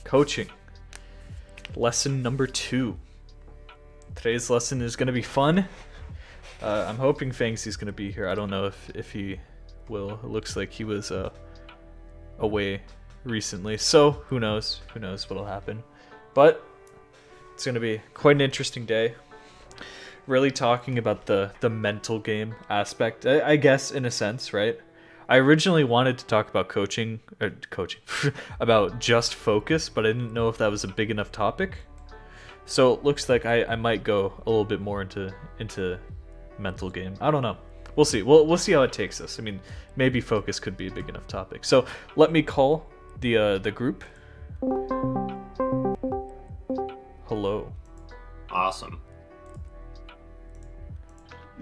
Coaching. Lesson number 2. Today's lesson is going to be fun. I'm hoping Fangsy's going to be here. I don't know if he will. It looks like he was away recently. So, who knows? Who knows what'll happen. But it's going to be quite an interesting day. Really talking about the mental game aspect, I guess, in a sense, right? I originally wanted to talk about coaching, about just focus, but I didn't know if that was a big enough topic. So it looks like I might go a little bit more into mental game. I don't know. We'll see. We'll see how it takes us. I mean, maybe focus could be a big enough topic. So let me call the group. Hello. Awesome.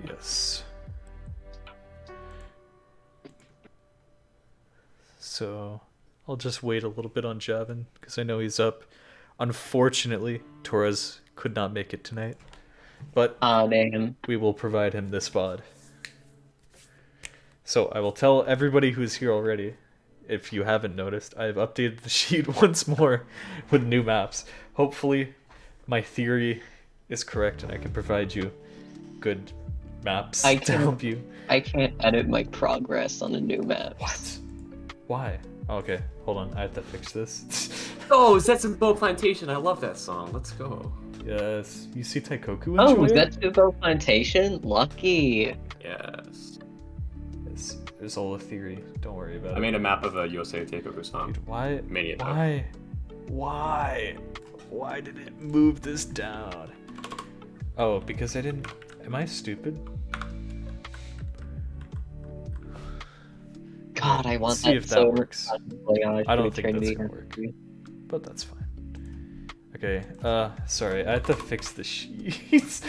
Yes. So I'll just wait a little bit on Javin because I know he's up. Unfortunately, Torres could not make it tonight, but we will provide him this VOD. So I will tell everybody who's here already, if you haven't noticed, I've updated the sheet once more with new maps. Hopefully my theory is correct and I can provide you good maps to help you. I can't edit my progress on the new maps. What? Why? Oh, okay, hold on. I have to fix this. Oh, Zetsunbo Plantation. I love that song. Let's go. Yes. You see Taikoku enjoy Oh, it? Zetsunbo Plantation? Lucky. Yes. It's all a theory. Don't worry about it. I made a map of a Yosei Teikoku song. Dude, why? Mania Talk. Why? Why did it move this down? Oh, because I didn't... Am I stupid? God, I want See that if that so works. I don't think that's gonna work. But that's fine. Okay, sorry, I had to fix the sheets.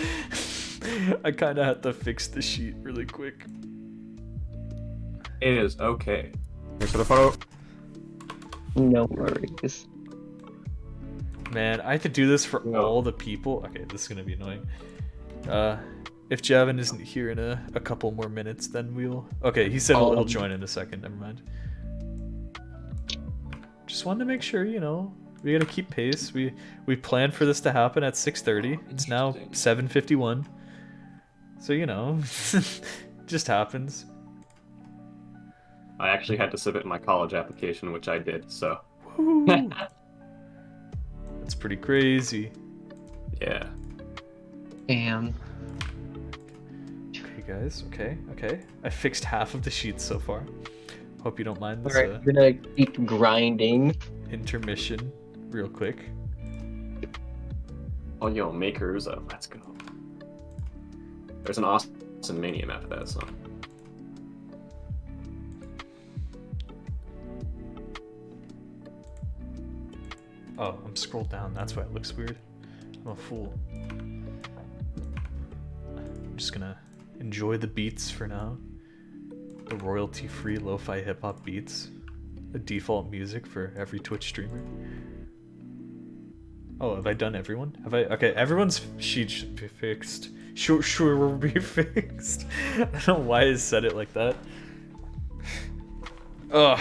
I kinda had to fix the sheet really quick. It is okay. Thanks for the photo. No worries. Man, I have to do this for all the people. Okay, this is gonna be annoying. If Javin isn't here in a couple more minutes, then we'll... Okay, he said he'll join in a second. Never mind. Just wanted to make sure, you know, we gotta keep pace. We planned for this to happen at 6:30. It's now 7:51. So, you know, just happens. I actually had to submit my college application, which I did, so... That's pretty crazy. Yeah. Damn. Okay, guys. Okay. I fixed half of the sheets so far. Hope you don't mind this Alright, we're gonna keep grinding. intermission real quick. Oh, yo, Makers up. Let's go. There's an awesome Mania map of that song. Oh, I'm scrolled down. That's why it looks weird. I'm a fool. I'm just gonna enjoy the beats for now. The royalty-free lo-fi hip-hop beats. The default music for every Twitch streamer. Oh, have I done everyone? Have I? Okay, everyone's sheet should be fixed. Sure will be fixed. I don't know why I said it like that. Ugh.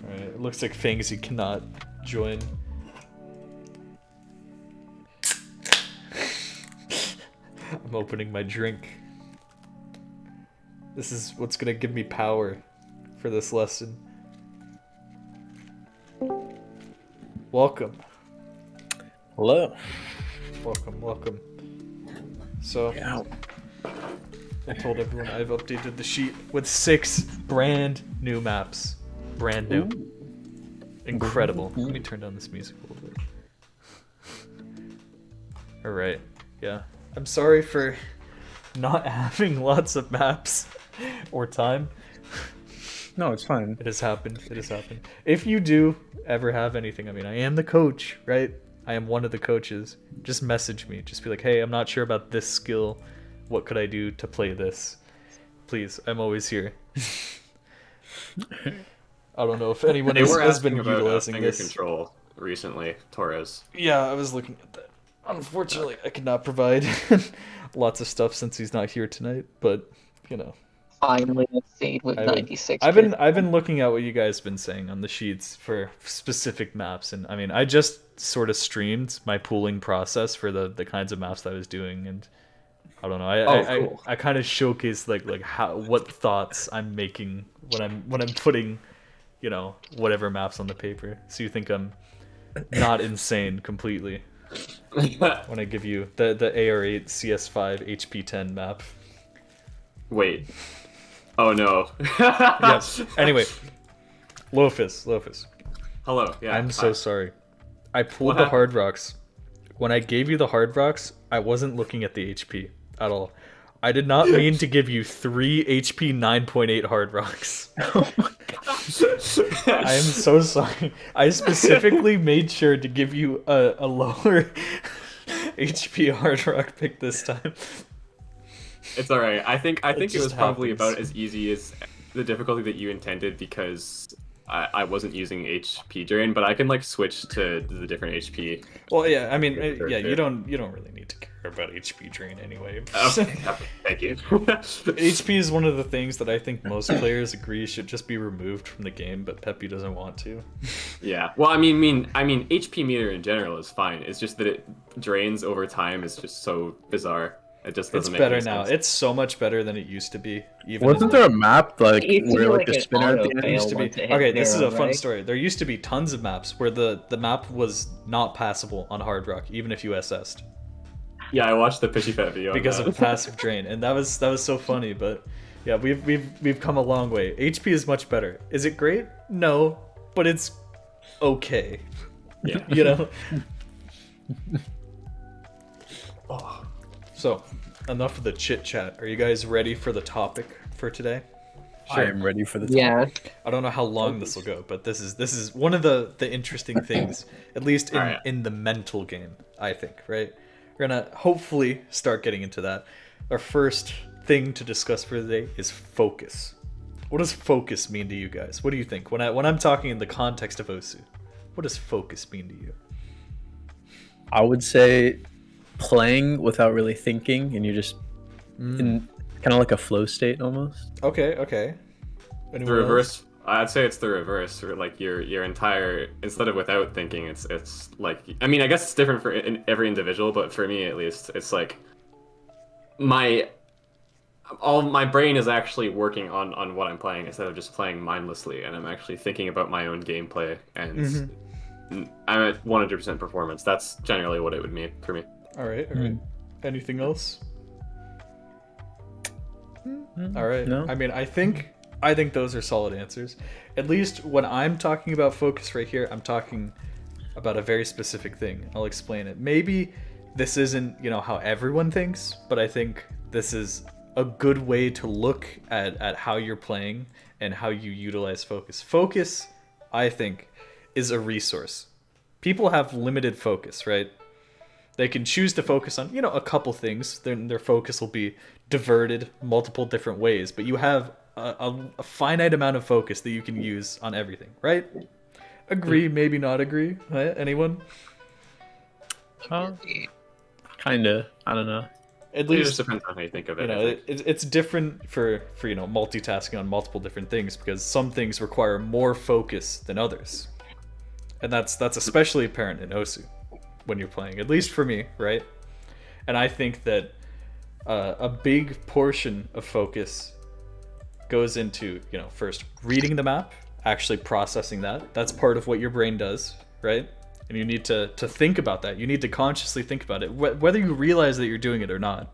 Alright, it looks like Fangsy cannot join. I'm opening my drink. This is what's gonna give me power for this lesson. Welcome. Hello. Welcome. So, I told everyone I've updated the sheet with 6 brand new maps. Brand new. Incredible. Let me turn down this music a little bit. Alright, yeah. I'm sorry for not having lots of maps or time. No, it's fine. It has happened. If you do ever have anything, I mean, I am the coach, right? I am one of the coaches. Just message me. Just be like, hey, I'm not sure about this skill. What could I do to play this? Please, I'm always here. I don't know if anyone has been utilizing finger this. control recently, Torres. Yeah, I was looking at that. Unfortunately, I cannot provide lots of stuff since he's not here tonight, but you know. Finally, a seed with I would. 96. I've been looking at what you guys have been saying on the sheets for specific maps, and I mean, I just sort of streamed my pooling process for the kinds of maps that I was doing, and I don't know. Cool. I kind of showcase like how what thoughts I'm making when I'm putting, you know, whatever maps on the paper. So you think I'm not insane completely when I give you the AR8 CS5 HP10 map. Wait. Oh no. Yes. Anyway, Lofus. Hello. Yeah. I'm so hi. sorry. I pulled What the happened? hard rocks. When I gave you the hard rocks, I wasn't looking at the HP at all. I did not mean to give you 3 HP 9.8 hard rocks. I am so sorry. I specifically made sure to give you a lower HP hard rock pick this time. It's all right. I think it just was probably happens. about as easy as the difficulty that you intended because I wasn't using HP drain, but I can like switch to the different HP. Well, yeah, I mean, Sure, yeah, sure. you don't really need to care about HP drain anyway. Okay, thank you. HP is one of the things that I think most players agree should just be removed from the game, but Pepe doesn't want to. Yeah. Well, I mean, HP meter in general is fine. It's just that it drains over time is just so bizarre. It just It's doesn't make better any now. sense. It's so much better than it used to be. Even Wasn't there a map like It used to where be like like a an spinner at the auto end? fail. used to be once it hit okay. This is zero, a fun right? story. There used to be tons of maps where the map was not passable on hard rock, even if you SS'd, Yeah, I watched the Pitchy Pet video. on because that. of passive drain, and that was so funny. But yeah, we've come a long way. HP is much better. Is it great? No, but it's okay. Yeah. You know. So, enough of the chit chat. Are you guys ready for the topic for today? I am ready for the top. Yeah. I don't know how long this will go, but this is one of the interesting things, at least in, Alright. in the mental game, I think, right? We're gonna hopefully start getting into that. Our first thing to discuss for today is focus. What does focus mean to you guys? What do you think? When I'm talking in the context of Osu, what does focus mean to you? I would say playing without really thinking, and you're just in kind of like a flow state almost. Okay. The Anyone else? reverse. I'd say it's the reverse. Or like your entire instead of without thinking, it's like I mean I guess it's different for every individual, but for me at least, it's like my brain is actually working on what I'm playing instead of just playing mindlessly, and I'm actually thinking about my own gameplay, and I'm at 100% performance. That's generally what it would mean for me. All right. Anything else? All right. No. I mean, I think those are solid answers. At least when I'm talking about focus right here, I'm talking about a very specific thing. I'll explain it. Maybe this isn't, how everyone thinks, but I think this is a good way to look at how you're playing and how you utilize focus. Focus, I think, is a resource. People have limited focus, right? They can choose to focus on, a couple things. Their focus will be diverted multiple different ways, but you have a finite amount of focus that you can use on everything, right? Agree, maybe not agree. Right? Anyone? Kinda. I don't know. At It least just depends on how you think of it. I think. it's different for multitasking on multiple different things, because some things require more focus than others, and that's especially apparent in Osu when you're playing. At least for me, right? And I think that a big portion of focus goes into first reading the map, actually processing that. That's part of what your brain does, right? And you need to think about that. You need to consciously think about it, whether you realize that you're doing it or not.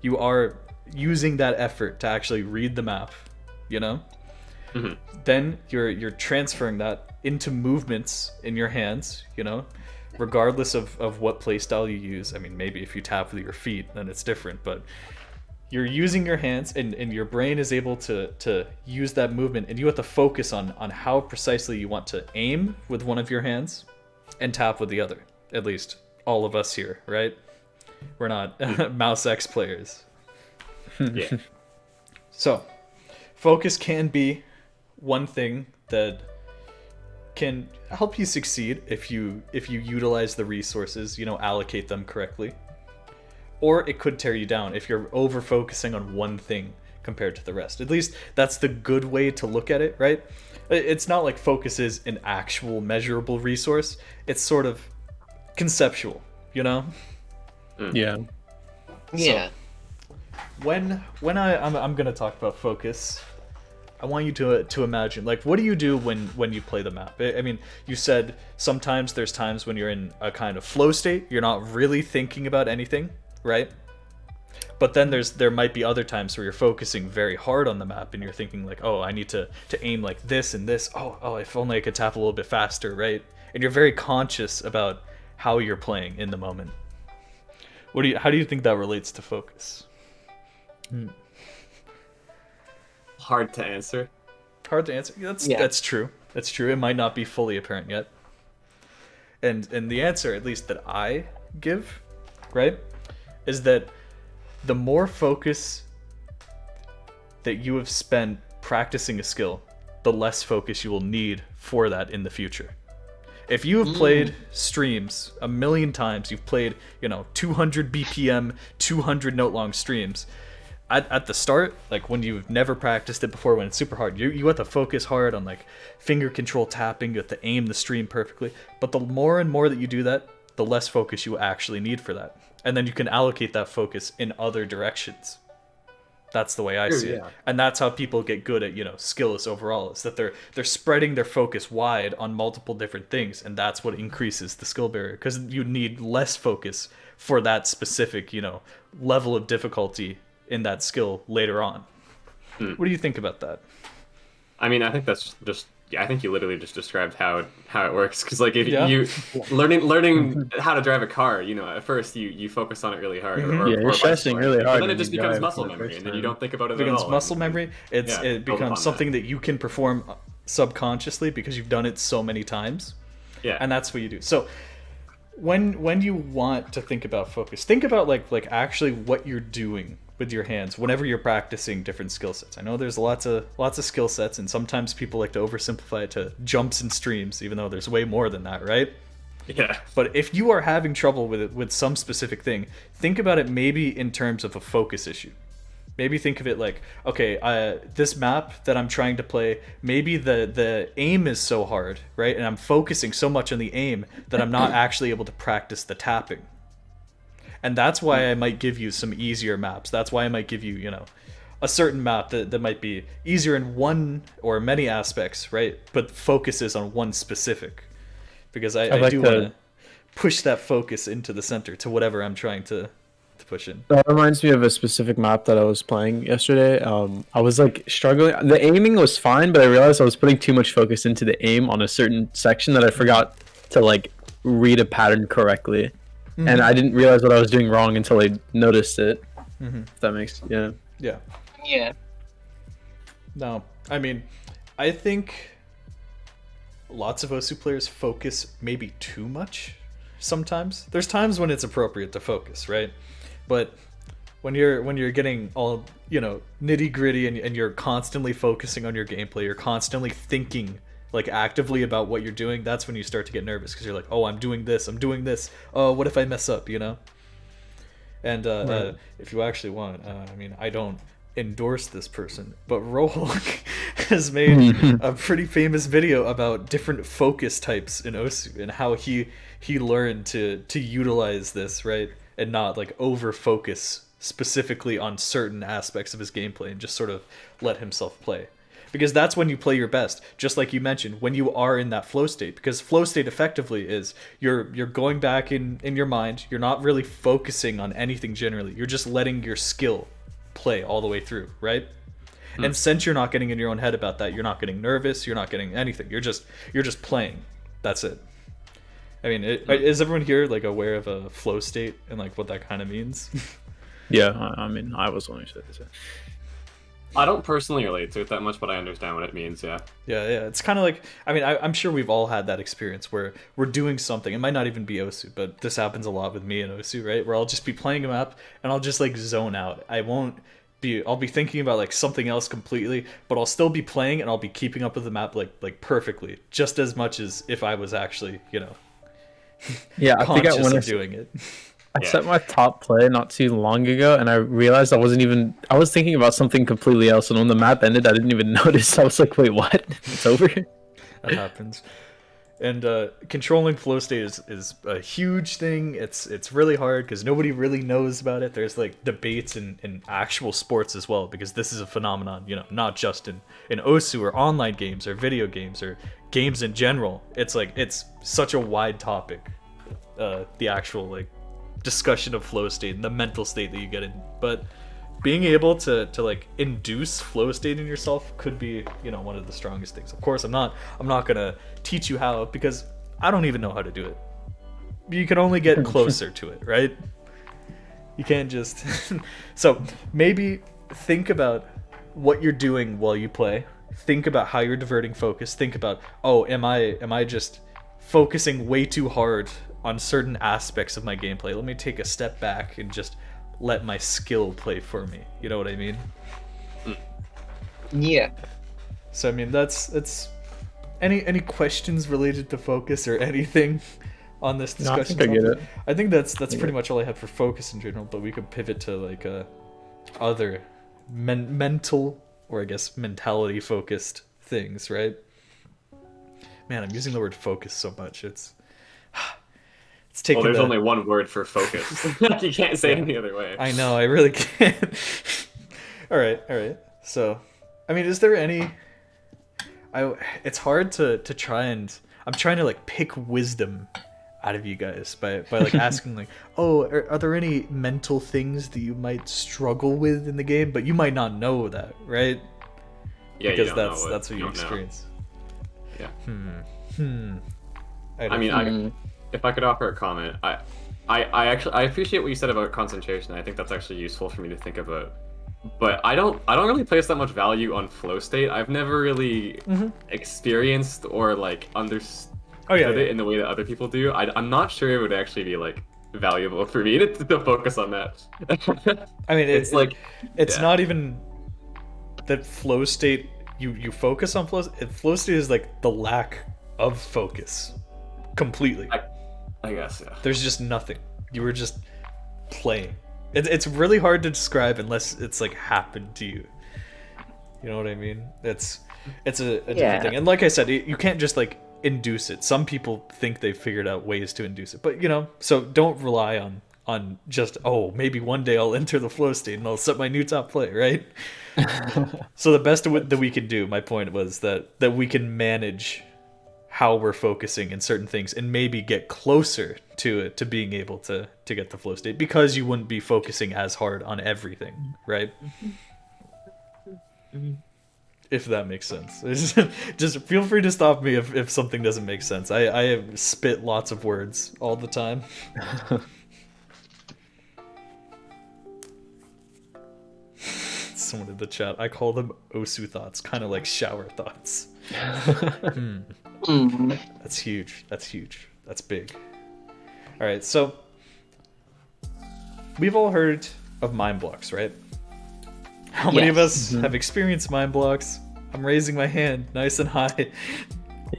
You are using that effort to actually read the map, Mhm. Then you're transferring that into movements in your hands, regardless of what playstyle you use. I mean, maybe if you tap with your feet, then it's different, but you're using your hands, and your brain is able to use that movement, and you have to focus on how precisely you want to aim with one of your hands and tap with the other. At least all of us here, right? We're not Mouse X players. Yeah. So, focus can be one thing that can help you succeed if you utilize the resources, allocate them correctly. Or it could tear you down if you're over focusing on one thing compared to the rest. At least that's the good way to look at it, right? It's not like focus is an actual measurable resource. It's sort of conceptual, Yeah. Yeah. When I'm gonna talk about focus, I want you to imagine, like, what do you do when you play the map? I mean, you said sometimes there's times when you're in a kind of flow state, you're not really thinking about anything, right? But then there might be other times where you're focusing very hard on the map and you're thinking like, oh, I need to aim like this and this. Oh, if only I could tap a little bit faster, right? And you're very conscious about how you're playing in the moment. How do you think that relates to focus? Hard to answer. Hard to answer. That's true. That's true. It might not be fully apparent yet. And the answer, at least that I give, right, is that the more focus that you have spent practicing a skill, the less focus you will need for that in the future. If you have played streams a million times, you've played, 200 BPM, 200 note long streams, at the start, like when you've never practiced it before, when it's super hard, you have to focus hard on like finger control tapping, you have to aim the stream perfectly. But the more and more that you do that, the less focus you actually need for that. And then you can allocate that focus in other directions. That's the way I see it. And that's how people get good at, skills overall, is that they're spreading their focus wide on multiple different things, and that's what increases the skill barrier, because you need less focus for that specific, level of difficulty in that skill later on. What do you think about that? I mean, I think that's just I think you literally just described how it works. Because like if you learning how to drive a car, at first you focus on it really hard. You're stressing really hard. But then it just becomes muscle memory, and then you don't think about it at all. It becomes muscle memory. It becomes something that you can perform subconsciously because you've done it so many times. Yeah. And that's what you do. So when you want to think about focus, think about like actually what you're doing with your hands whenever you're practicing different skill sets. I know there's lots of skill sets, and sometimes people like to oversimplify it to jumps and streams, even though there's way more than that, right? Yeah. But if you are having trouble with it, with some specific thing, think about it maybe in terms of a focus issue. Maybe think of it like, okay, this map that I'm trying to play, maybe the aim is so hard, right? And I'm focusing so much on the aim that I'm not actually able to practice the tapping. And that's why I might give you some easier maps. That's why I might give you, a certain map that might be easier in one or many aspects, right? But focuses on one specific. Because I do want to push that focus into the center to whatever I'm trying to push in. That reminds me of a specific map that I was playing yesterday. I was like struggling. The aiming was fine, but I realized I was putting too much focus into the aim on a certain section that I forgot to like read a pattern correctly. Mm-hmm. And I didn't realize what I was doing wrong until I noticed it. Mm-hmm. If that makes Yeah. No, I mean, I think lots of Osu players focus maybe too much sometimes. There's times when it's appropriate to focus, right? But when you're getting all, nitty gritty and you're constantly focusing on your gameplay, you're constantly thinking like actively about what you're doing, that's when you start to get nervous, because you're like, oh, I'm doing this, oh, what if I mess up, And right. If you actually want, I don't endorse this person, but Rohulk has made a pretty famous video about different focus types in Osu and how he learned to utilize this, right, and not like over focus specifically on certain aspects of his gameplay and just sort of let himself play. Because that's when you play your best, just like you mentioned, when you are in that flow state. Because flow state effectively is you're going back in your mind, you're not really focusing on anything generally, you're just letting your skill play all the way through, right? And since you're not getting in your own head about that, you're not getting nervous, you're not getting anything, you're just playing. That's it. I mean, is everyone here like aware of a flow state and like what that kind of means? Yeah, I mean, I was only saying. I don't personally relate to it that much, but I understand what it means, yeah. Yeah. It's kind of like, I'm sure we've all had that experience where we're doing something. It might not even be Osu, but this happens a lot with me and Osu, right? Where I'll just be playing a map and I'll just like zone out. I won't I'll be thinking about like something else completely, but I'll still be playing and I'll be keeping up with the map like perfectly, just as much as if I was actually, you know, Yeah, I think conscious when of doing it. I set my top play not too long ago, and I realized I was thinking about something completely else, and when the map ended, I didn't even notice. I was like, wait, what? It's over? That happens. And controlling flow state is a huge thing. It's really hard because nobody really knows about it. There's like debates in actual sports as well, because this is a phenomenon, you know, not just in OSU or online games or video games or games in general. It's like it's such a wide topic, the actual like discussion of flow state and the mental state that you get in. But being able to like induce flow state in yourself could be, you know, one of the strongest things. Of course, I'm not gonna teach you how, because I don't even know how to do it. You can only get closer to it, right? You can't just so maybe think about what you're doing while you play. Think about how you're diverting focus. Think about, oh, am I just focusing way too hard on certain aspects of my gameplay? Let me take a step back and just let my skill play for me. You know what I mean? Yeah. So I mean, that's any questions related to focus or anything on this discussion? No, I think I get it. I think that's pretty much all I had for focus in general, but we could pivot to like other mental, or I guess mentality focused things, right? Man, I'm using the word focus so much. It's taking. Well, there's only one word for focus. You can't say it any other way. I know, I really can't. All right. So, I mean, is there any? It's hard to try and I'm trying to like pick wisdom out of you guys by like asking like, oh, are there any mental things that you might struggle with in the game, but you might not know that, right? Yeah, because you don't know that's what you don't know. experience. Yeah. I mean, if I could offer a comment, I actually appreciate what you said about concentration. I think that's actually useful for me to think about. But I don't really place that much value on flow state. I've never really experienced or like understood it in the way that other people do. I'm not sure it would actually be like valuable for me to focus on that. I mean, it's not even that flow state. You focus on flow. Flow state is like the lack of focus, completely. I guess, yeah. There's just nothing. You were just playing. It's really hard to describe unless it's like happened to you. You know what I mean? It's a different thing. And like I said, you can't just like induce it. Some people think they've figured out ways to induce it, but you know, so don't rely on just, oh, maybe one day I'll enter the flow state and I'll set my new top play, right? So the best that we can do, my point was that we can manage how we're focusing in certain things and maybe get closer to it, to being able to get the flow state, because you wouldn't be focusing as hard on everything, right? If that makes sense. Just feel free to stop me if something doesn't make sense. I spit lots of words all the time. Someone in the chat, I call them Osu thoughts, kind of like shower thoughts. That's huge. That's big. All right, so we've all heard of mind blocks, right? How many of us have experienced mind blocks? I'm raising my hand nice and high.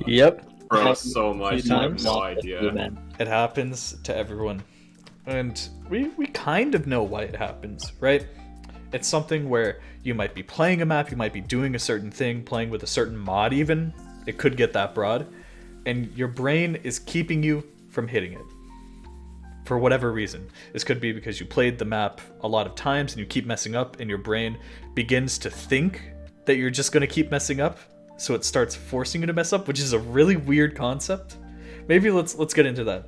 Yep. Bro, so much. I have no idea. It happens to everyone. And we kind of know why it happens, right? It's something where you might be playing a map, you might be doing a certain thing, playing with a certain mod even. It could get that broad. And your brain is keeping you from hitting it. For whatever reason. This could be because you played the map a lot of times and you keep messing up, and your brain begins to think that you're just going to keep messing up. So it starts forcing you to mess up, which is a really weird concept. Maybe let's get into that.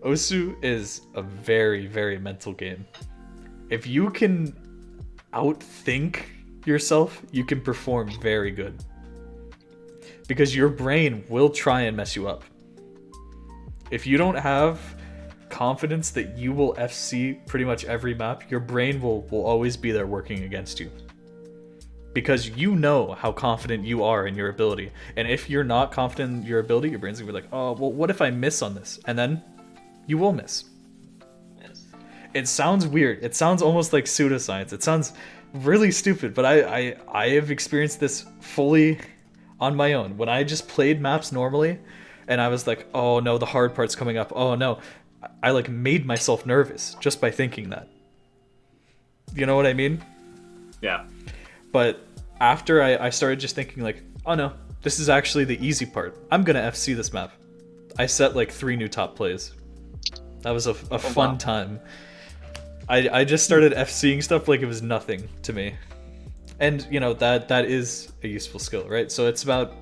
Osu is a very, very mental game. If you can outthink yourself, you can perform very good. Because your brain will try and mess you up. If you don't have confidence that you will FC pretty much every map, your brain will always be there working against you. Because you know how confident you are in your ability. And if you're not confident in your ability, your brain's gonna be like, oh, well, what if I miss on this? And then you will miss. It sounds weird. It sounds almost like pseudoscience. It sounds really stupid, but I have experienced this fully on my own. When I just played maps normally, and I was like, oh no, the hard part's coming up. Oh no. I like made myself nervous just by thinking that. You know what I mean? Yeah. But after I started just thinking like, oh no, this is actually the easy part. I'm gonna FC this map. I set like 3 new top plays. That was a fun time. I just started FCing stuff like it was nothing to me. And, you know, that is a useful skill, right? So it's about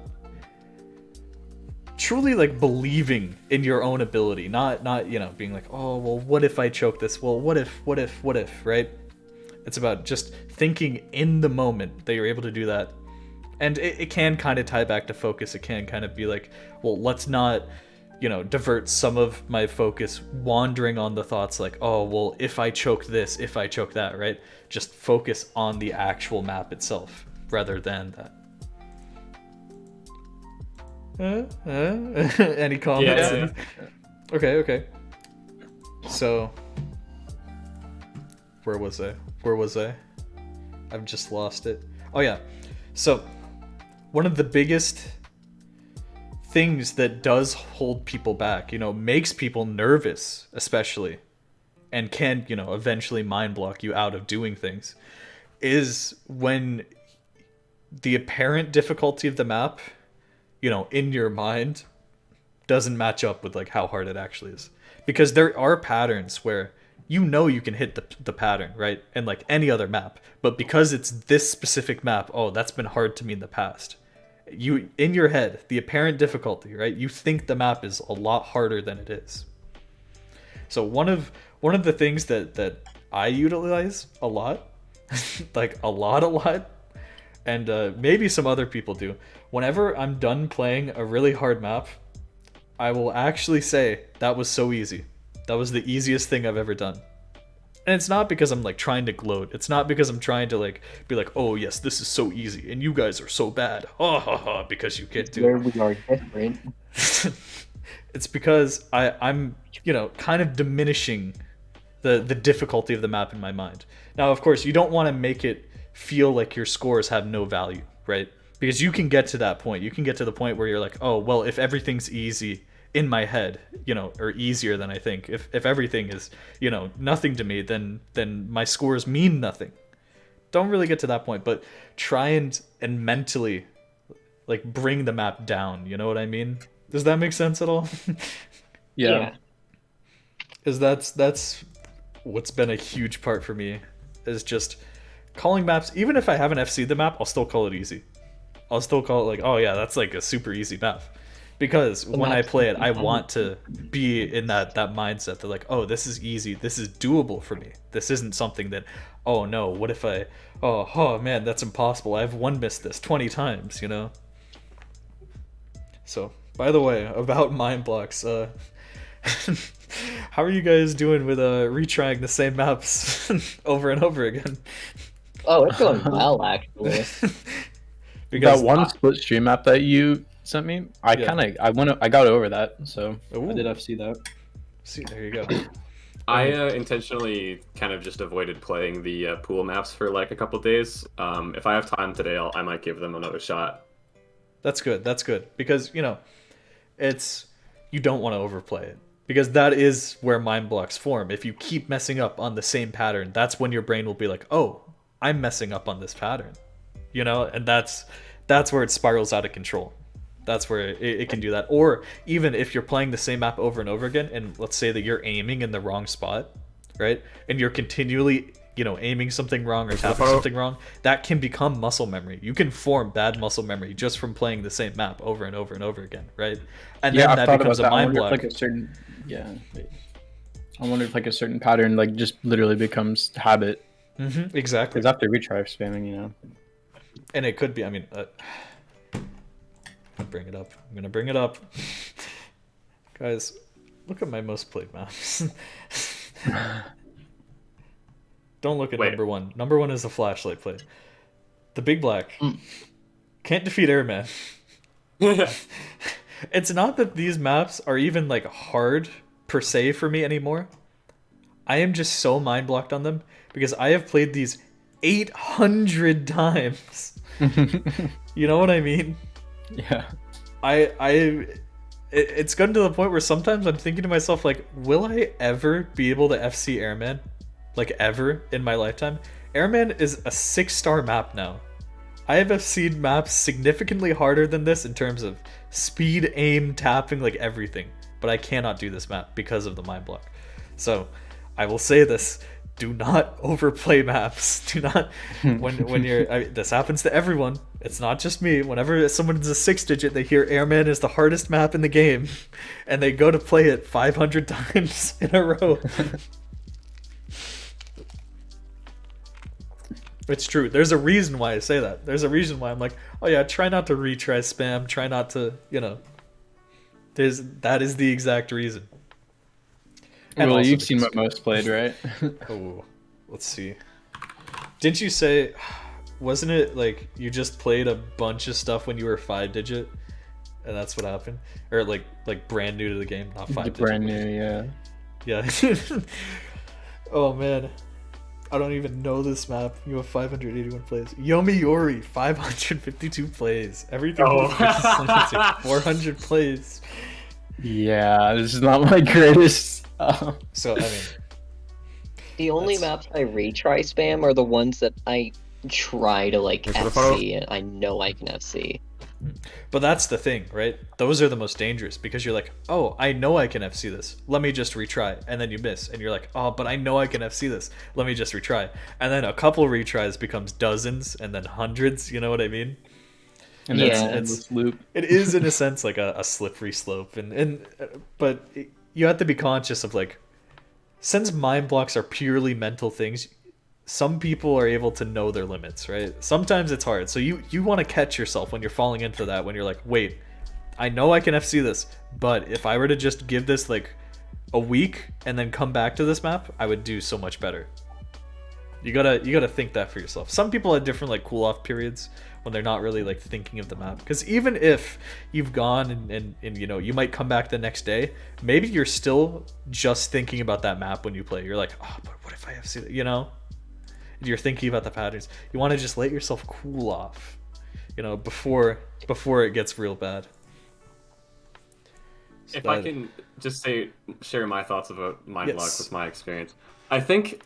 truly, like, believing in your own ability. Not you know, being like, oh, well, what if I choke this? Well, what if, right? It's about just thinking in the moment that you're able to do that. And it can kind of tie back to focus. It can kind of be like, well, let's not, you know, divert some of my focus wandering on the thoughts like, oh, well, if I choke this, if I choke that, right? Just focus on the actual map itself rather than that. Any comments? Yeah. Okay. So, where was I? I've just lost it. Oh yeah. So, one of the biggest things that does hold people back, you know, makes people nervous, especially, and can, you know, eventually mind block you out of doing things, is when the apparent difficulty of the map, you know, in your mind doesn't match up with like how hard it actually is. Because there are patterns where you know you can hit the pattern, right? And like any other map, but because it's this specific map, oh, that's been hard to me in the past. You, in your head, the apparent difficulty, right? You think the map is a lot harder than it is. So one of the things that I utilize a lot, like a lot, and maybe some other people do, whenever I'm done playing a really hard map, I will actually say, that was so easy. That was the easiest thing I've ever done. And it's not because I'm like trying to gloat. It's not because I'm trying to like be like, oh yes, this is so easy, and you guys are so bad. Ha ha ha! Because you can't do it. Where we are different. It's because I'm, you know, kind of diminishing the difficulty of the map in my mind. Now, of course, you don't want to make it feel like your scores have no value, right? Because you can get to that point. You can get to the point where you're like, oh well, if everything's easy in my head, you know, or easier than I think, if everything is, you know, nothing to me, then my scores mean nothing. Don't really get to that point, but try and mentally like bring the map down, you know what I mean? Does that make sense at all? Yeah. Because that's what's been a huge part for me, is just calling maps. Even if I haven't FC'd the map, I'll still call it easy. I'll still call it like, oh yeah, that's like a super easy map. Because when I play it, I want to be in that mindset that like, oh, this is easy. This is doable for me. This isn't something that, oh no, what if I, oh man, that's impossible. I've missed this 20 times, you know? So, by the way, about mind blocks, how are you guys doing with retrying the same maps over and over again? Oh, it's going well, actually. Because that one split stream map that you sent me, I got over that, so Ooh. I did FC that. See, there you go. I intentionally kind of just avoided playing the pool maps for like a couple days. If I have time today, I might give them another shot. That's good. Because, you know, you don't want to overplay it. Because that is where mind blocks form. If you keep messing up on the same pattern, that's when your brain will be like, oh, I'm messing up on this pattern. You know, and that's where it spirals out of control. That's where it can do that. Or even if you're playing the same map over and over again, and let's say that you're aiming in the wrong spot, right? And you're continually, you know, aiming something wrong or tapping something wrong, that can become muscle memory. You can form bad muscle memory just from playing the same map over and over and over again, right? And then that becomes a mind block. Like I wonder if like a certain pattern like just literally becomes habit. Mm-hmm, exactly. Because after retry spamming, you know. And it could be, I mean, I'm gonna bring it up. Guys, look at my most played maps. Don't look at number one. Number one is the flashlight play. The big black. Can't defeat airman. It's not that these maps are even like hard per se for me anymore. I am just so mind blocked on them because I have played these 800 times. You know what I mean? Yeah. It's gotten to the point where sometimes I'm thinking to myself, like, will I ever be able to FC Airman? Like, ever in my lifetime? Airman is a 6-star map now. I have FC'd maps significantly harder than this in terms of speed, aim, tapping, like everything. But I cannot do this map because of the mind block. So, I will say this. Do not overplay maps. Do not when you're this happens to everyone. It's not just me. Whenever someone is a 6-digit, they hear Airman is the hardest map in the game, and they go to play it 500 times in a row. It's true. There's a reason why I say that. There's a reason why I'm like, oh yeah, try not to retry spam. Try not to, that is the exact reason. And well, also you've seen because- what most played, right? Oh, let's see. Didn't you say, wasn't it like you just played a bunch of stuff when you were 5-digit, and that's what happened, or like brand new to the game, not 5-digit. Brand new, yeah. Yeah. Oh man, I don't even know this map. You have 581 plays. Yomi Yori, 552 plays. Everything. Oh. 400 plays. Yeah, this is not my greatest. So I mean, The only That's- maps I retry spam are the ones that I try to like Is it a photo? FC and I know I can FC. but that's the thing, right? Those are the most dangerous because you're like, oh, I know I can FC this. Let me just retry, and then you miss, and you're like, oh, but I know I can FC this. Let me just retry, and then a couple retries becomes dozens, and then hundreds. You know what I mean? And Yeah. that's an endless loop. It is in a sense like a slippery slope, but you have to be conscious of like, since mind blocks are purely mental things, some people are able to know their limits, right? Sometimes it's hard, so you want to catch yourself when you're falling into that, when you're like, wait, I know I can FC this, but if I were to just give this like a week and then come back to this map, I would do so much better. You gotta think that for yourself. Some people have different like cool off periods when they're not really like thinking of the map, because even if you've gone and you might come back the next day, maybe you're still just thinking about that map when you play. You're like, oh, but what if I FC that? You're thinking about the patterns. You want to just let yourself cool off, before it gets real bad. So If I can just share my thoughts about mind block Yes. with my experience, I think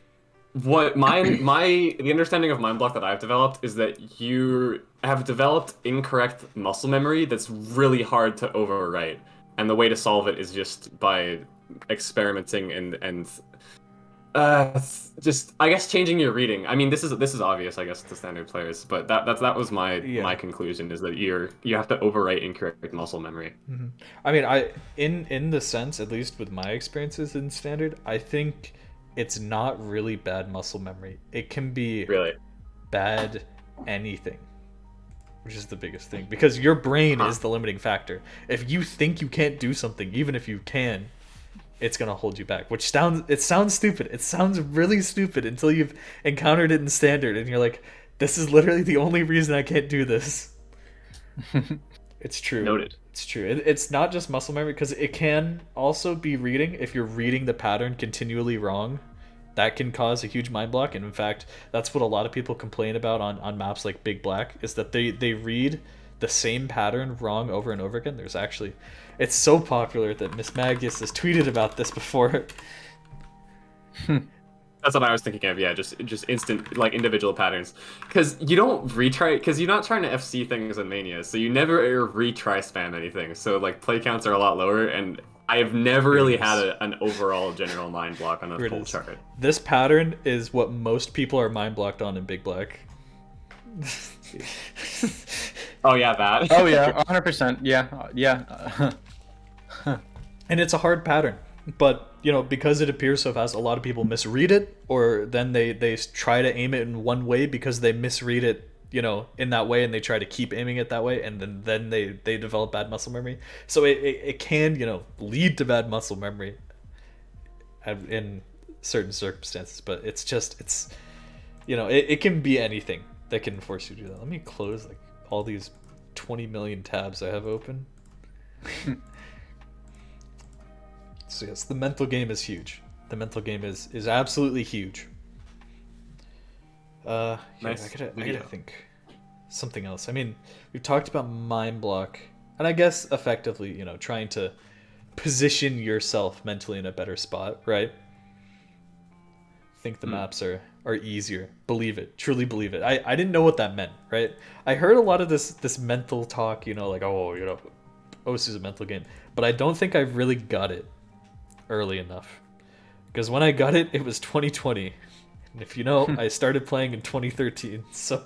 what the understanding of mind block that I've developed is that you have developed incorrect muscle memory that's really hard to overwrite, and the way to solve it is just by experimenting and just I guess changing your reading. I mean, this is obvious, I guess, to standard players, but that was my conclusion, is that you have to overwrite incorrect muscle memory. I mean, in the sense, at least with my experiences in standard, I think it's not really bad muscle memory. It can be Really. bad anything, which is the biggest thing, because your brain is the limiting factor. If you think you can't do something, even if you can, it's gonna hold you back, which sounds stupid. It sounds really stupid until you've encountered it in standard and you're like, this is literally the only reason I can't do this. It's true. Noted. It's true. It's not just muscle memory, because it can also be reading. If you're reading the pattern continually wrong, that can cause a huge mind block. And in fact, that's what a lot of people complain about on maps like Big Black, is that they read the same pattern wrong over and over again. It's so popular that Miss Magus has tweeted about this before. That's what I was thinking of. Yeah, just instant, like, individual patterns. Because you don't retry, because you're not trying to FC things in Mania, so you never retry spam anything. So like play counts are a lot lower, and I've never really had an overall general mind block on a Here it full is. chart. This pattern is what most people are mind blocked on in Big Black. Oh yeah, that. Oh yeah, 100%. Yeah. And it's a hard pattern, but because it appears so fast, a lot of people misread it, or then they try to aim it in one way because they misread it in that way, and they try to keep aiming it that way, and then they develop bad muscle memory. So it can lead to bad muscle memory in certain circumstances, but it can be anything that can force you to do that. Let me close like all these 20 million tabs I have open. So yes, the mental game is huge. The mental game is absolutely huge. Nice I gotta video. think something else. I mean, we've talked about mind block, and I guess effectively, trying to position yourself mentally in a better spot, right? Think the maps are easier. Believe it. Truly believe it. I didn't know what that meant, right? I heard a lot of this mental talk, like, OS is a mental game. But I don't think I really got it early enough. Because when I got it, it was 2020. And if you know, I started playing in 2013. So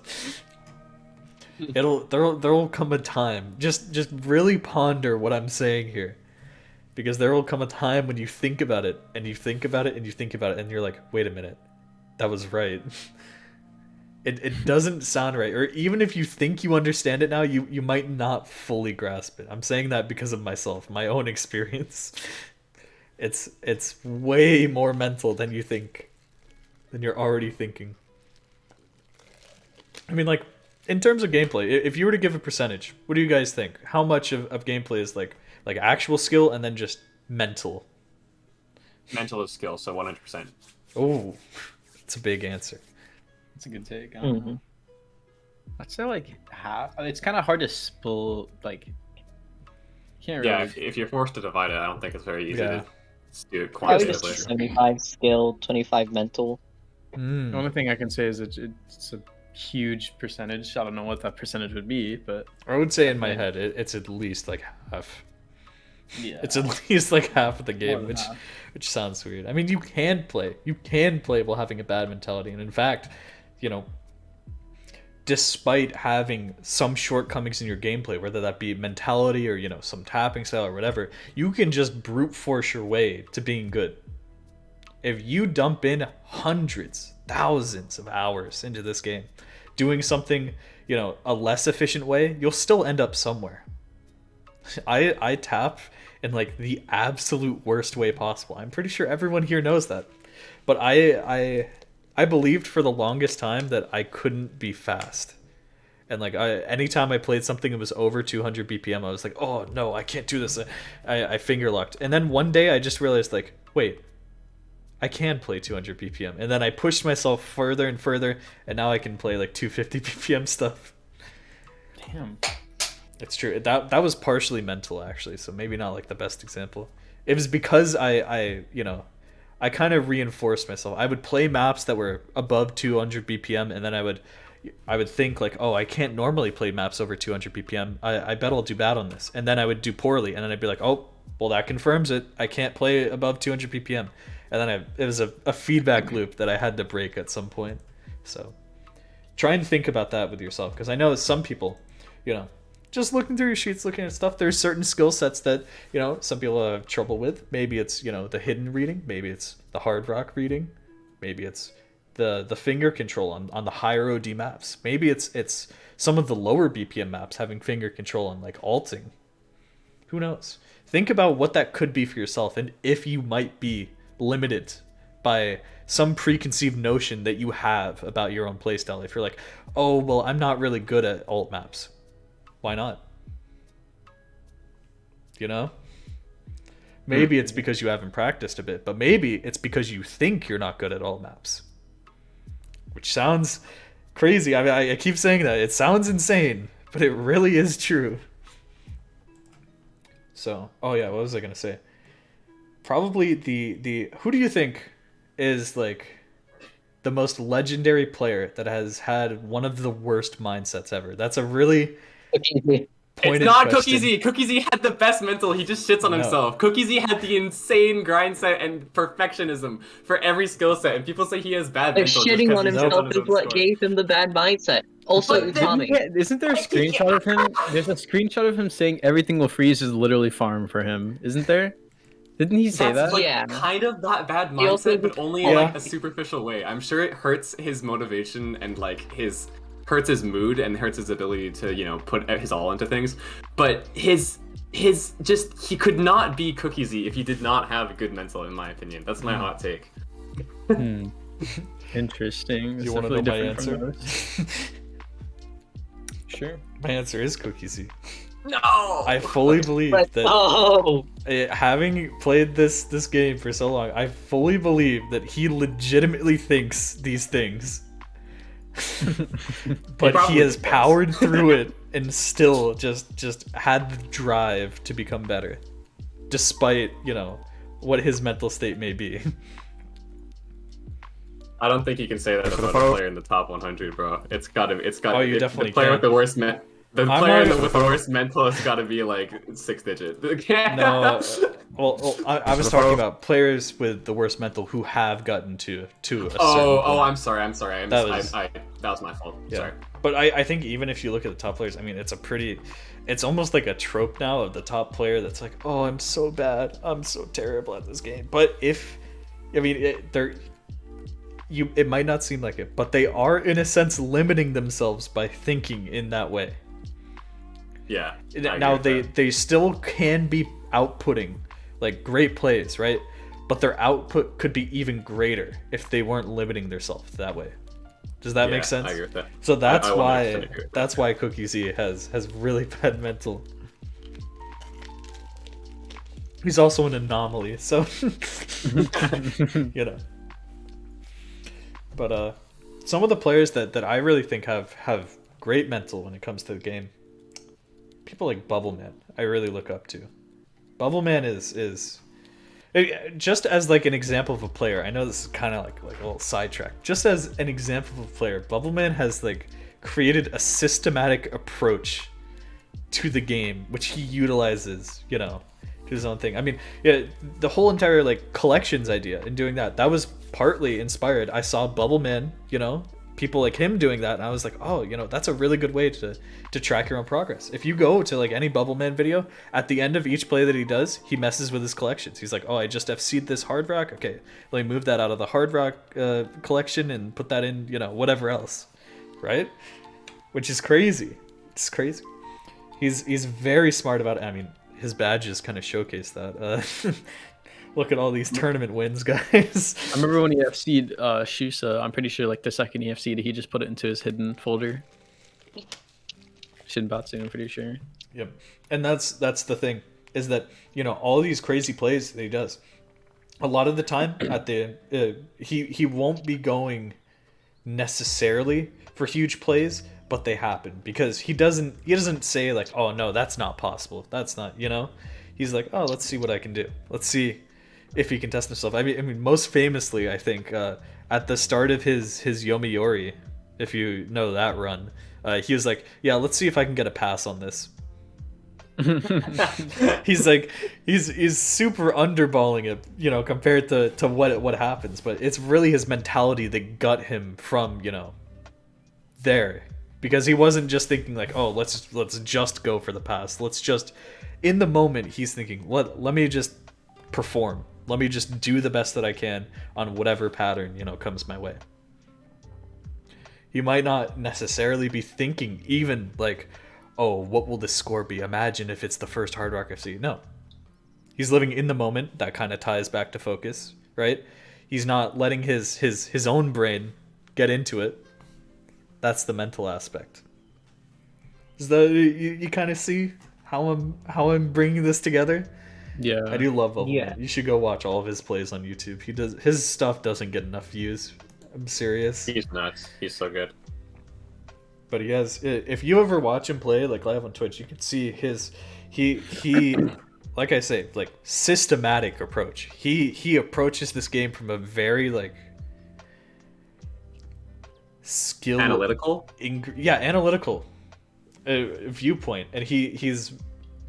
there'll come a time. Just really ponder what I'm saying here. Because there will come a time when you think about it, and you think about it, and you think about it, and you're like, wait a minute, that was right. It doesn't sound right. Or even if you think you understand it now, you might not fully grasp it. I'm saying that because of myself, my own experience. It's way more mental than you think, than you're already thinking. I mean, like, in terms of gameplay, if you were to give a percentage, what do you guys think? How much of gameplay is like actual skill and then just mental? Mental is skill, so 100%. Oh, it's a big answer. That's a good take. Mhm. I'd say like half. It's kind of hard to spill. Like, can't really. Yeah, if you're forced to divide it, I don't think it's very easy Yeah. to do it I would just quantitatively. 75 skill, 25 mental. The Mm. only thing I can say is it's a huge percentage. I don't know what that percentage would be, but I would say in my head, it's at least like half. yeah, It's at least like half of the game, than half. which sounds weird. I mean, you can play while having a bad mentality, and in fact, despite having some shortcomings in your gameplay, whether that be mentality or some tapping style or whatever, you can just brute force your way to being good. If you dump in hundreds, thousands of hours into this game, doing something a less efficient way, you'll still end up somewhere. I tap in like the absolute worst way possible. I'm pretty sure everyone here knows that. But I believed for the longest time that I couldn't be fast. And like anytime I played something that was over 200 BPM, I was like, "Oh, no, I can't do this." I finger locked. And then one day I just realized like, "Wait, I can play 200 BPM." And then I pushed myself further and further, and now I can play like 250 BPM stuff. damn. It's true. That was partially mental actually, so maybe not like the best example. It was because I kind of reinforced myself. I would play maps that were above 200 BPM, and then I would think like, oh, I can't normally play maps over 200 BPM. I bet I'll do bad on this. And then I would do poorly, and then I'd be like, oh, well, that confirms it. I can't play above 200 BPM. And then it was a feedback loop that I had to break at some point. So try and think about that with yourself, because I know some people, just looking through your sheets, looking at stuff, there's certain skill sets that, some people have trouble with. Maybe it's, the hidden reading. Maybe it's the hard rock reading. Maybe it's the finger control on the higher OD maps. Maybe it's some of the lower BPM maps having finger control on like alting. Who knows? Think about what that could be for yourself, and if you might be limited by some preconceived notion that you have about your own playstyle. If you're like, oh, well, I'm not really good at alt maps. Why not? Maybe it's because you haven't practiced a bit, but maybe it's because you think you're not good at alt maps. Which sounds crazy. I mean, I keep saying that. It sounds insane, but it really is true. So, oh yeah, what was I going to say? Probably the who do you think is like the most legendary player that has had one of the worst mindsets ever? That's a really Okay. pointed It's not question. Cookiesy. Cookiesy had the best mental. He just shits on No. himself. Cookiesy had the insane grind set and perfectionism for every skill set, and people say he has bad The mental. shitting on just 'cause he's himself on his is own what score. gave him the bad mindset. Also, But then- Tommy. Yeah, isn't there a screenshot of him? There's a screenshot of him saying everything will freeze is literally farm for him. Isn't there? Didn't he say That's that? like Yeah. kind of that bad He also mindset, but only in Yeah. like a superficial way. I'm sure it hurts his motivation and like hurts his mood and hurts his ability to put his all into things. But his just he could not be Cookiesy if he did not have a good mental, in my opinion. That's my hot take. Interesting. It's You want to know definitely my different from answer? ours. Sure. My answer is Cookiesy. No. I fully believe But that oh, having played this game for so long, I fully believe that he legitimately thinks these things. But he probably has does. powered through it and still just had the drive to become better, despite, you know, what his mental state may be. I don't think you can say that about a player in the top 100, bro. It's got. Oh, you definitely the player can. with the worst the I'm player not- with the worst mental has got to be like 6 digit. No, well, I was talking about players with the worst mental who have gotten to a certain Oh, point. I'm sorry. That was- that was my fault. Yeah. Sorry. But I think even if you look at the top players, I mean, it's almost like a trope now of the top player that's like, oh, I'm so bad, I'm so terrible at this game. But it might not seem like it, but they are in a sense limiting themselves by thinking in that way. Yeah. Now they still can be outputting like great plays, right? But their output could be even greater if they weren't limiting themselves that way. Does that make sense? I agree with that. So that's I 100% why agree with that. Cookie Z has really bad mental. He's also an anomaly, so you know. But some of the players that I really think have great mental when it comes to the game. People like Bubbleman, I really look up to. Bubbleman is just as like an example of a player. I know this is kind of like a little sidetrack. Just as an example of a player, Bubbleman has like created a systematic approach to the game, which he utilizes, you know, to his own thing. I mean, yeah, the whole entire like collections idea in doing that was partly inspired. I saw Bubbleman, you know, people like him doing that, and I was like, oh, you know, that's a really good way to track your own progress. If you go to like any Bubbleman video, at the end of each play that he does, he messes with his collections. He's like, oh, I just FC'd this hard rock. Okay, let me move that out of the hard rock collection and put that in, you know, whatever else, right? Which is crazy. It's crazy. He's very smart about it. I mean, his badges kind of showcase that. Look at all these tournament wins, guys. I remember when he FC'd Shusa, I'm pretty sure like the second he FC'd, he just put it into his hidden folder. Shinbatsu, I'm pretty sure. Yep. And that's the thing, is that, you know, all these crazy plays that he does, a lot of the time at the he won't be going necessarily for huge plays, but they happen because he doesn't say like, oh no, that's not possible, that's not, you know, he's like, oh, let's see what I can do, let's see if he can test himself. I mean most famously, I think at the start of his Yomiuri, if you know that run, he was like, yeah, let's see if I can get a pass on this. He's like, he's super underballing it, you know, compared to what happens, but it's really his mentality that got him from, you know, there, because he wasn't just thinking like, oh, let's just go for the pass, let's just, in the moment he's thinking, let me just perform, let me just do the best that I can on whatever pattern, you know, comes my way. He might not necessarily be thinking even like, oh, what will this score be? Imagine if it's the first Hard Rock FC. No. He's living in the moment. That kind of ties back to focus, right? He's not letting his own brain get into it. That's the mental aspect. Is that you kind of see how I'm bringing this together? Yeah. I do love Bubbleman. Yeah. You should go watch all of his plays on YouTube. His stuff doesn't get enough views. I'm serious. He's nuts. He's so good. But he has, if you ever watch him play like live on Twitch, you can see he like I say, like systematic approach. He approaches this game from a very like skill Analytical? Analytical viewpoint, and he's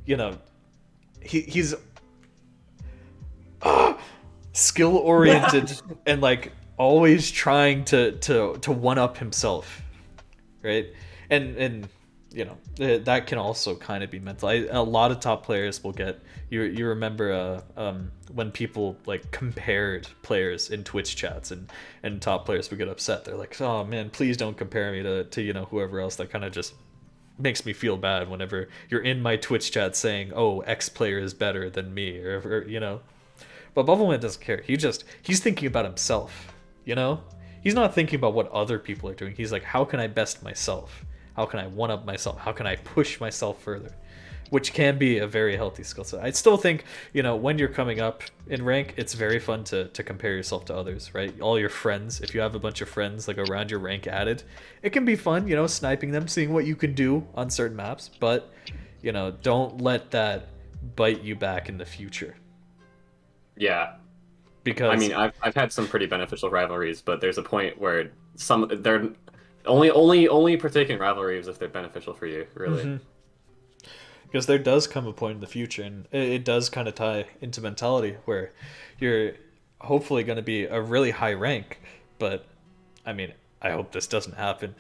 you know, he's skill oriented and like always trying to one up himself, right? And you know, that can also kind of be mental. A lot of top players will get, you remember when people like compared players in Twitch chats, and top players would get upset. They're like, oh man, please don't compare me to you know, whoever else. That kind of just makes me feel bad whenever you're in my Twitch chat saying, oh, X player is better than me, or you know. But Bubbleman doesn't care. He's thinking about himself, you know? He's not thinking about what other people are doing. He's like, how can I best myself? How can I one-up myself? How can I push myself further? which can be a very healthy skill set. I still think, when you're coming up in rank, it's very fun to compare yourself to others, right? All your friends, if you have a bunch of friends like around your rank added, it can be fun, sniping them, seeing what you can do on certain maps, but don't let that bite you back in the future. Yeah. Because I mean, I've had some pretty beneficial rivalries, but there's a point where they're only partaking in rivalries if they're beneficial for you, really. Mm-hmm. Because there does come a point in the future, and it does kind of tie into mentality where you're hopefully going to be a really high rank, but I mean, I hope this doesn't happen.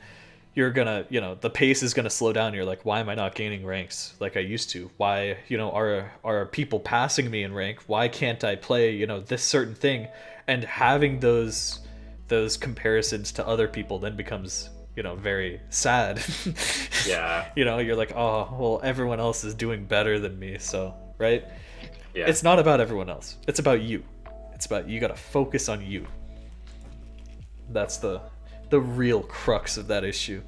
You're gonna, the pace is gonna slow down. You're like, why am I not gaining ranks like I used to? Why, are people passing me in rank? Why can't I play, this certain thing? And having those comparisons to other people then becomes, very sad. Yeah. You're like, oh, well, everyone else is doing better than me, so, right? Yeah. It's not about everyone else. It's about you. It's about you gotta focus on you. That's the real crux of that issue.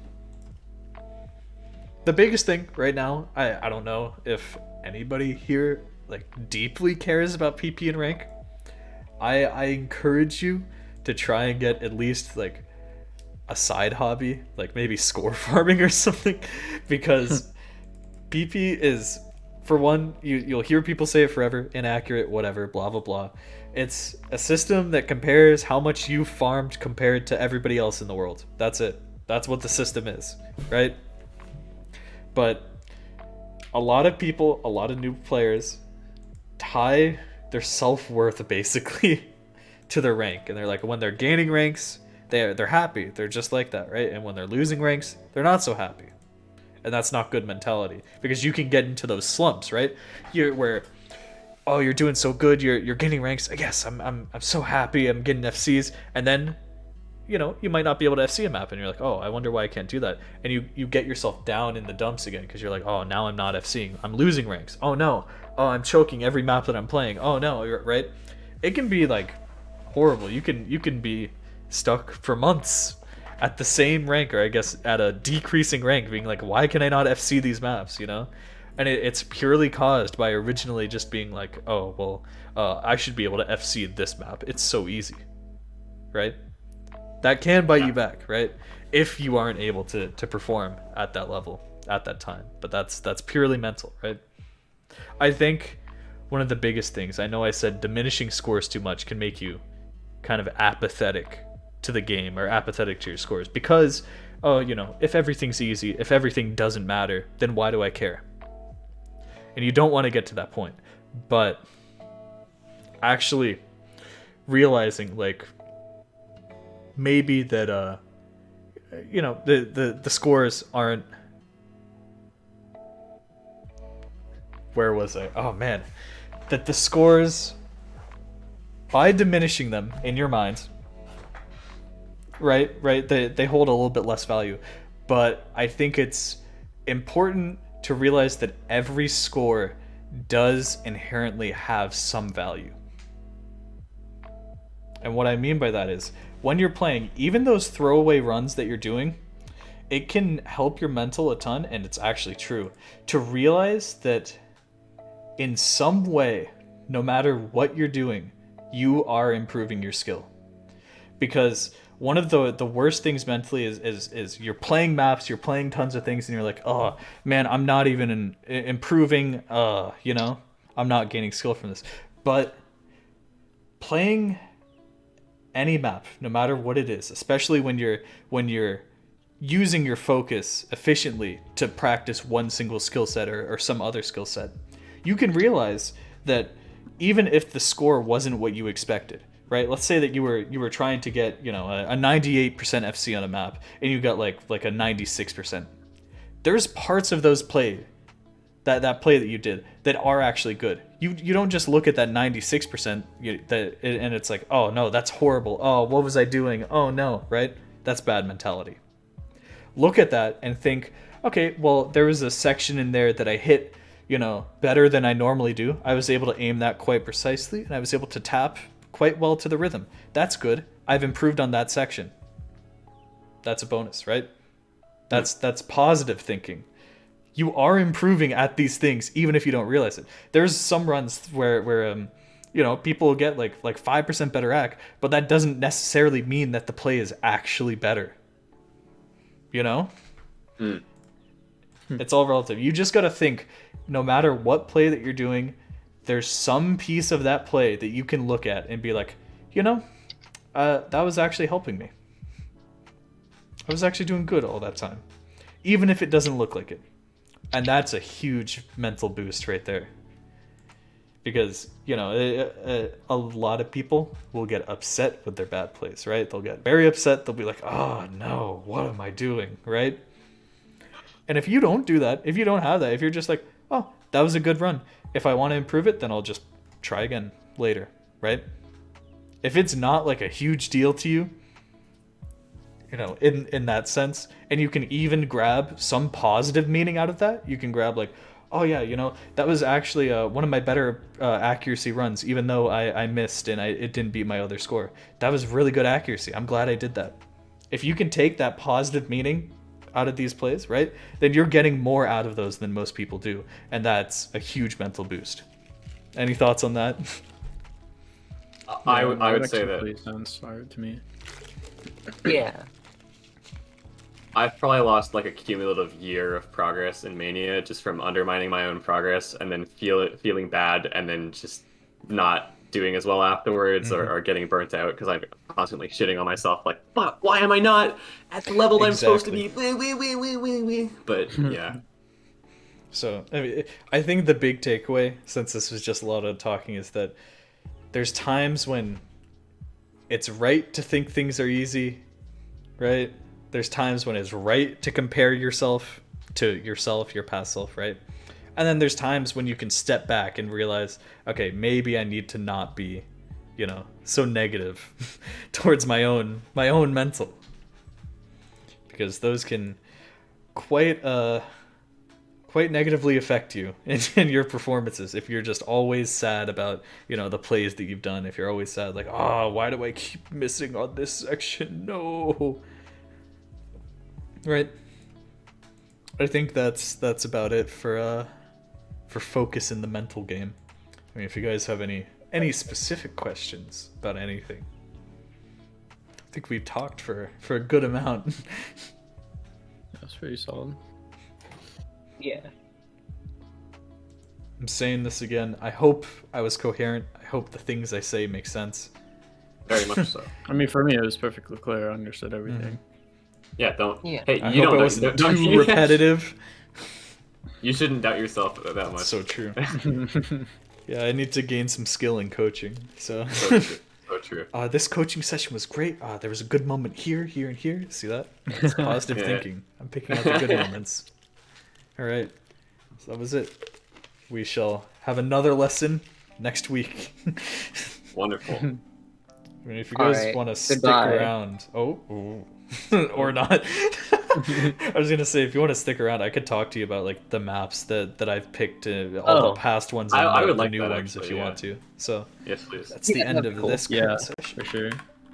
The biggest thing right now, I don't know if anybody here like deeply cares about PP and rank. I encourage you to try and get at least like a side hobby, like maybe score farming or something, because PP is, for one, you'll hear people say it forever, inaccurate, whatever, blah blah blah. It's a system that compares how much you farmed compared to everybody else in the world. That's it. That's what the system is, right? But a lot of people, a lot of new players tie their self-worth basically to their rank, and they're like, when they're gaining ranks, they're happy. They're just like that, right? And when they're losing ranks, they're not so happy. And that's not good mentality, because you can get into those slumps, right? Where, oh, you're doing so good, you're gaining ranks. Yes, I'm so happy, I'm getting FCs, and then, you might not be able to FC a map, and you're like, oh, I wonder why I can't do that. And you get yourself down in the dumps again, because you're like, oh, now I'm not FCing, I'm losing ranks. Oh no, oh, I'm choking every map that I'm playing. Oh no, right? It can be like horrible. You can be stuck for months at the same rank, or I guess at a decreasing rank, being like, why can I not FC these maps, And it's purely caused by originally just being like, oh, well, I should be able to FC this map. It's so easy, right? That can bite you back, right? If you aren't able to perform at that level at that time. But that's purely mental, right? I think one of the biggest things, I know I said diminishing scores too much can make you kind of apathetic to the game, or apathetic to your scores, because, oh, if everything's easy, if everything doesn't matter, then why do I care? And you don't want to get to that point. But actually realizing, like, maybe that the scores aren't, where was I? Oh man, that the scores, by diminishing them in your mind, right, they hold a little bit less value. But I think it's important to realize that every score does inherently have some value. And what I mean by that is, when you're playing, even those throwaway runs that you're doing, it can help your mental a ton, and it's actually true, to realize that in some way, no matter what you're doing, you are improving your skill. Because one of the worst things mentally is you're playing maps, you're playing tons of things, and you're like, oh man, I'm not even improving, I'm not gaining skill from this. But playing any map, no matter what it is, especially when you're using your focus efficiently to practice one single skill set or some other skill set, you can realize that even if the score wasn't what you expected, right? Let's say that you were trying to get, a 98% FC on a map, and you got like a 96%. There's parts of those play that play that you did that are actually good. You don't just look at that 96% and it's like, oh no, that's horrible. Oh, what was I doing? Oh no, right? That's bad mentality. Look at that and think, okay, well, there was a section in there that I hit, better than I normally do. I was able to aim that quite precisely, and I was able to tap quite well to the rhythm. That's good. I've improved on that section. That's a bonus, right? That's positive thinking. You are improving at these things, even if you don't realize it. There's some runs where people will get like 5% better ac, but that doesn't necessarily mean that the play is actually better. You know? It's all relative. You just gotta think, no matter what play that you're doing, there's some piece of that play that you can look at and be like, that was actually helping me. I was actually doing good all that time, even if it doesn't look like it. And that's a huge mental boost right there. Because, a lot of people will get upset with their bad plays, right? They'll get very upset. They'll be like, oh no, what am I doing, right? And if you don't do that, if you don't have that, if you're just like, oh, that was a good run. If I want to improve it, then I'll just try again later, right? If it's not like a huge deal to you, in that sense, and you can even grab some positive meaning out of that, you can grab like, oh yeah, that was actually one of my better accuracy runs, even though I missed and it didn't beat my other score. That was really good accuracy. I'm glad I did that. If you can take that positive meaning out of these plays, right, then you're getting more out of those than most people do, and that's a huge mental boost. Any thoughts on that? I would say that sounds hard to me. Yeah. I've probably lost like a cumulative year of progress in Mania just from undermining my own progress and then feeling bad and then just not doing as well afterwards or getting burnt out because I'm constantly shitting on myself like, fuck, why am I not at the level I'm supposed to be? But yeah. So I think the big takeaway, since this was just a lot of talking, is that there's times when it's right to think things are easy, right? There's times when it's right to compare yourself to yourself, your past self, right? And then there's times when you can step back and realize, okay, maybe I need to not be, so negative towards my own mental. Because those can quite negatively affect you in your performances if you're just always sad about, the plays that you've done. If you're always sad, like, oh, why do I keep missing on this section? No. Right. I think that's about it for focus in the mental game. I mean, if you guys have any specific questions about anything, I think we've talked for a good amount. That's pretty solid. Yeah. I'm saying this again. I hope I was coherent. I hope the things I say make sense. Very much so. I mean, for me, it was perfectly clear. I understood everything. Yeah, don't. Yeah. Hey, I you hope don't. it wasn't don't too repetitive. You shouldn't doubt yourself that much. So true. Yeah, I need to gain some skill in coaching. So true. This coaching session was great. There was a good moment here, here, and here. See that? It's positive Yeah. thinking. I'm picking out the good moments. All right. So that was it. We shall have another lesson next week. Wonderful. I mean, if you guys Alright, want to stick goodbye. around, or not. I was gonna say, if you want to stick around, I could talk to you about like the maps that I've picked, all the past ones and I would the like new that, ones actually, if you yeah. want to. So Yes, please. that's the Yeah, end that'd of be cool. this Yeah, session. for sure.